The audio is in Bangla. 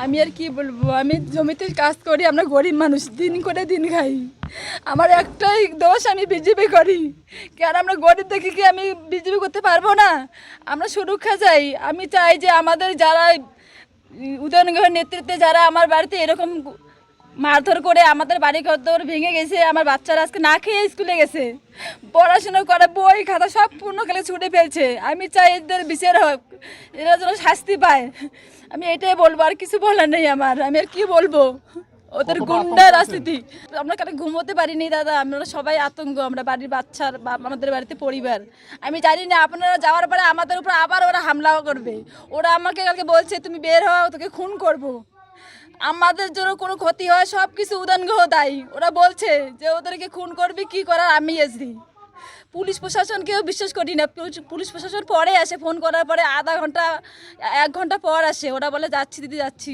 আমি আর কি বলবো, আমি জমিতে কাজ করি, আমরা গরিব মানুষ, দিন করে দিন খাই। আমার একটাই দোষ, আমি বিজেপি করি। কেন আমরা গরিব দেখি কি আমি বিজেপি করতে পারবো না? আমরা সুরক্ষা চাই। আমি চাই যে আমাদের যারা উদয়নগরের নেতৃত্বে যারা আমার বাড়িতে এরকম মারধর করে আমাদের বাড়ি ঘর ভেঙে গেছে, আমার বাচ্চারা আজকে না খেয়ে স্কুলে গেছে, পড়াশোনা করে বই খাতা সব পূর্ণ খেলে ছুটে ফেলছে। আমি চাই এদের বিচার হোক, এরা যেন শাস্তি পায়। আমি এটাই বলবো, আর কিছু বলার নেই আমার। আমি আর কি বলবো, ওদের গুন্ডা রাজনীতি। আমরা কারণ ঘুমোতে পারিনি দাদা, আমরা সবাই আতঙ্ক, আমরা বাড়ির বাচ্চার বা আমাদের বাড়িতে পরিবার। আমি জানি না আপনারা যাওয়ার পরে আমাদের উপর আবার ওরা হামলাও করবে। ওরা আমাকে কালকে বলছে তুমি বের হও, তোকে খুন করব। আমাদের জন্য কোনো ক্ষতি হয় সব কিছু উদানগ্রহ দায়ী। ওরা বলছে যে ওদেরকে খুন করবি, কি করার আমি এসি। পুলিশ প্রশাসনকেও বিশ্বাস করি না। পুলিশ প্রশাসন পরে আসে, ফোন করার পরে আধা ঘন্টা 1 ঘন্টা পর আসে, ওরা বলে যাচ্ছি দিদি যাচ্ছি।